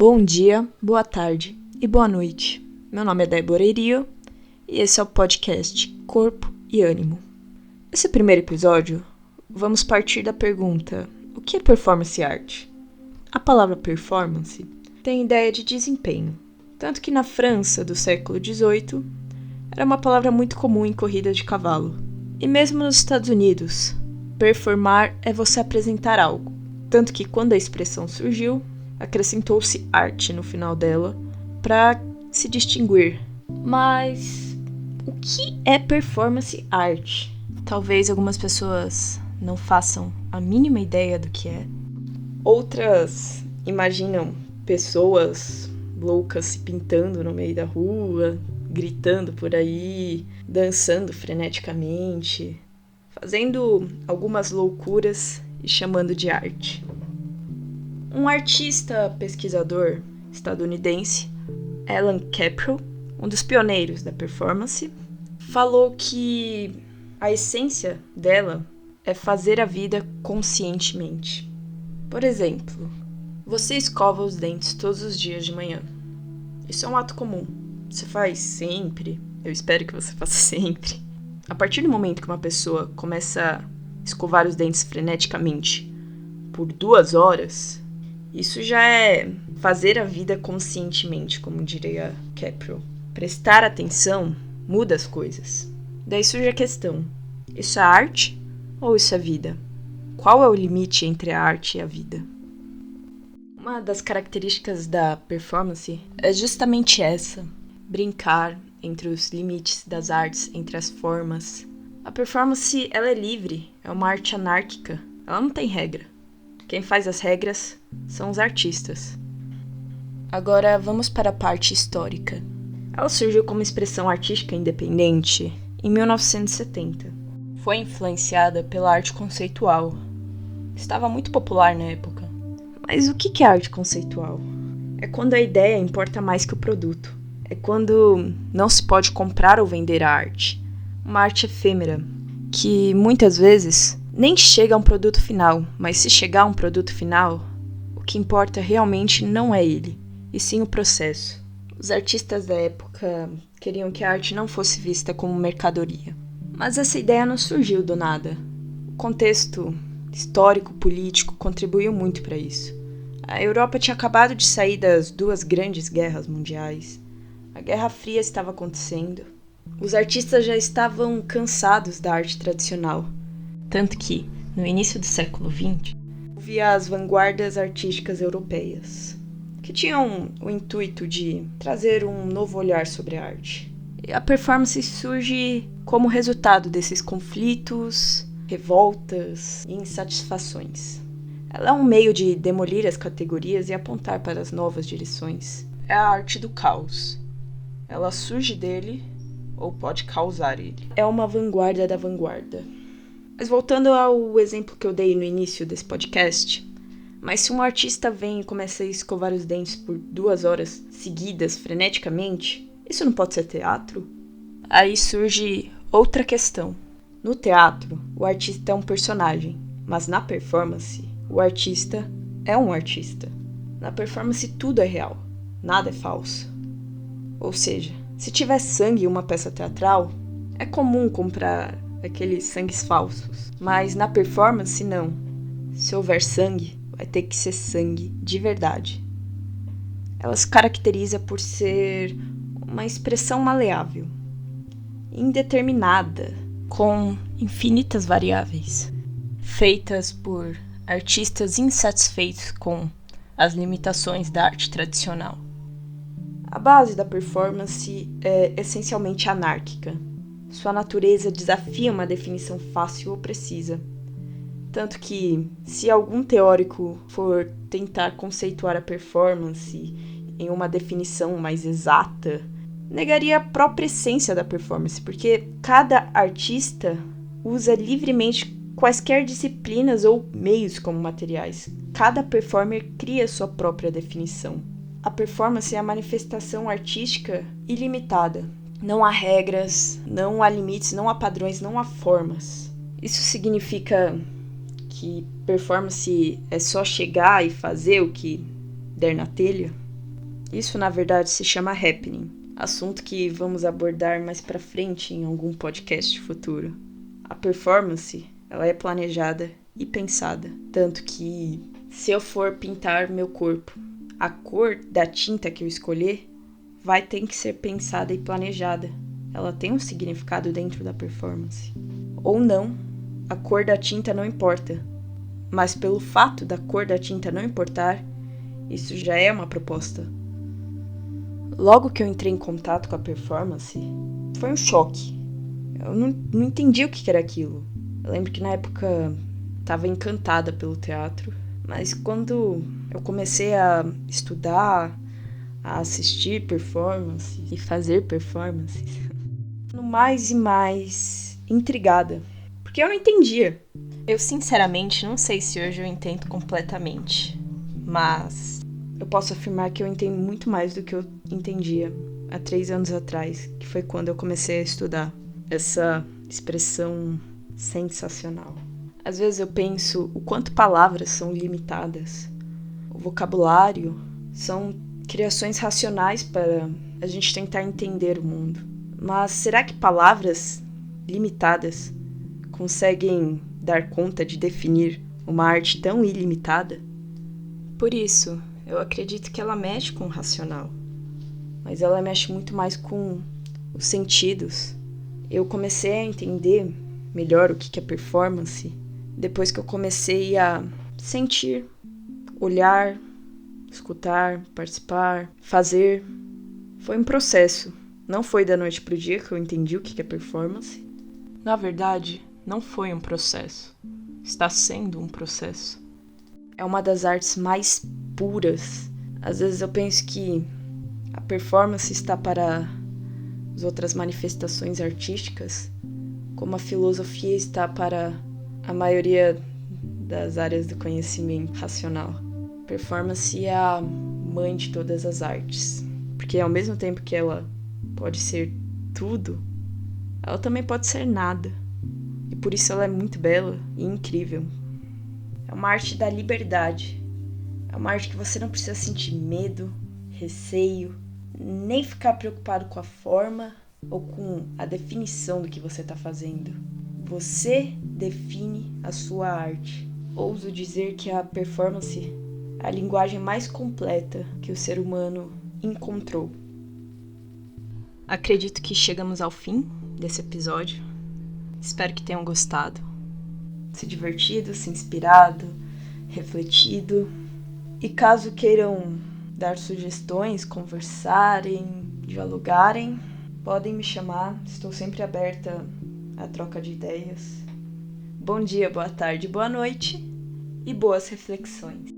Bom dia, boa tarde e boa noite. Meu nome é Débora Irio e esse é o podcast Corpo e Ânimo. Nesse primeiro episódio, vamos partir da pergunta: o que é performance art? A palavra performance tem ideia de desempenho, tanto que na França do século XVIII era uma palavra muito comum em corridas de cavalo. E mesmo nos Estados Unidos, performar é você apresentar algo, tanto que quando a expressão surgiu, acrescentou-se arte no final dela para se distinguir. Mas o que é performance art? Talvez algumas pessoas não façam a mínima ideia do que é. Outras imaginam pessoas loucas se pintando no meio da rua, gritando por aí, dançando freneticamente, fazendo algumas loucuras e chamando de arte. Um artista pesquisador estadunidense, Alan Capro, um dos pioneiros da performance, falou que a essência dela é fazer a vida conscientemente. Por exemplo, você escova os dentes todos os dias de manhã. Isso é um ato comum. Você faz sempre. Eu espero que você faça sempre. A partir do momento que uma pessoa começa a escovar os dentes freneticamente por 2 horas, isso já é fazer a vida conscientemente, como diria Capro. Prestar atenção muda as coisas. Daí surge a questão: isso é arte ou isso é vida? Qual é o limite entre a arte e a vida? Uma das características da performance é justamente essa: brincar entre os limites das artes, entre as formas. A performance, ela é livre, é uma arte anárquica, ela não tem regra. Quem faz as regras são os artistas. Agora vamos para a parte histórica. Ela surgiu como expressão artística independente em 1970. Foi influenciada pela arte conceitual. Estava muito popular na época. Mas o que é arte conceitual? É quando a ideia importa mais que o produto. É quando não se pode comprar ou vender a arte. Uma arte efêmera, que muitas vezes nem chega a um produto final, mas se chegar a um produto final, o que importa realmente não é ele, e sim o processo. Os artistas da época queriam que a arte não fosse vista como mercadoria. Mas essa ideia não surgiu do nada. O contexto histórico, político contribuiu muito para isso. A Europa tinha acabado de sair das 2 grandes guerras mundiais. A Guerra Fria estava acontecendo. Os artistas já estavam cansados da arte tradicional. Tanto que, no início do século XX, havia as vanguardas artísticas europeias, que tinham o intuito de trazer um novo olhar sobre a arte. E a performance surge como resultado desses conflitos, revoltas e insatisfações. Ela é um meio de demolir as categorias e apontar para as novas direções. É a arte do caos. Ela surge dele ou pode causar ele. É uma vanguarda da vanguarda. Mas voltando ao exemplo que eu dei no início desse podcast, mas se um artista vem e começa a escovar os dentes por 2 horas seguidas, freneticamente, isso não pode ser teatro? Aí surge outra questão. No teatro, o artista é um personagem, mas na performance, o artista é um artista. Na performance tudo é real, nada é falso. Ou seja, se tiver sangue em uma peça teatral, é comum comprar aqueles sangues falsos. Mas na performance, não. Se houver sangue, vai ter que ser sangue de verdade. Ela se caracteriza por ser uma expressão maleável, indeterminada, com infinitas variáveis, feitas por artistas insatisfeitos com as limitações da arte tradicional. A base da performance é essencialmente anárquica. Sua natureza desafia uma definição fácil ou precisa. Tanto que, se algum teórico for tentar conceituar a performance em uma definição mais exata, negaria a própria essência da performance, porque cada artista usa livremente quaisquer disciplinas ou meios como materiais. Cada performer cria sua própria definição. A performance é a manifestação artística ilimitada. Não há regras, não há limites, não há padrões, não há formas. Isso significa que performance é só chegar e fazer o que der na telha? Isso, na verdade, se chama happening, assunto que vamos abordar mais pra frente em algum podcast futuro. A performance, ela é planejada e pensada, tanto que se eu for pintar meu corpo, a cor da tinta que eu escolher vai ter que ser pensada e planejada. Ela tem um significado dentro da performance. Ou não, a cor da tinta não importa, mas pelo fato da cor da tinta não importar, isso já é uma proposta. Logo que eu entrei em contato com a performance, foi um choque. Eu não entendi o que era aquilo. Eu lembro que na época estava encantada pelo teatro, mas quando eu comecei a estudar, a assistir performance e fazer performances, mais e mais intrigada, porque eu não entendia. Eu sinceramente não sei se hoje eu entendo completamente, mas eu posso afirmar que eu entendo muito mais do que eu entendia há 3 anos atrás, que foi quando eu comecei a estudar essa expressão sensacional. Às vezes eu penso o quanto palavras são limitadas. O vocabulário são criações racionais para a gente tentar entender o mundo. Mas será que palavras limitadas conseguem dar conta de definir uma arte tão ilimitada? Por isso, eu acredito que ela mexe com o racional, mas ela mexe muito mais com os sentidos. Eu comecei a entender melhor o que é performance depois que eu comecei a sentir, olhar, escutar, participar, fazer. Foi um processo. Não foi da noite pro dia que eu entendi o que é performance. Na verdade, não foi um processo. Está sendo um processo. É uma das artes mais puras. Às vezes eu penso que a performance está para as outras manifestações artísticas, como a filosofia está para a maioria das áreas do conhecimento racional. Performance é a mãe de todas as artes, porque ao mesmo tempo que ela pode ser tudo, ela também pode ser nada, e por isso ela é muito bela e incrível. É uma arte da liberdade, é uma arte que você não precisa sentir medo, receio, nem ficar preocupado com a forma ou com a definição do que você está fazendo. Você define a sua arte. Ouso dizer que a performance é a linguagem mais completa que o ser humano encontrou. Acredito que chegamos ao fim desse episódio. Espero que tenham gostado, se divertido, se inspirado, refletido. E caso queiram dar sugestões, conversarem, dialogarem, podem me chamar. Estou sempre aberta à troca de ideias. Bom dia, boa tarde, boa noite e boas reflexões.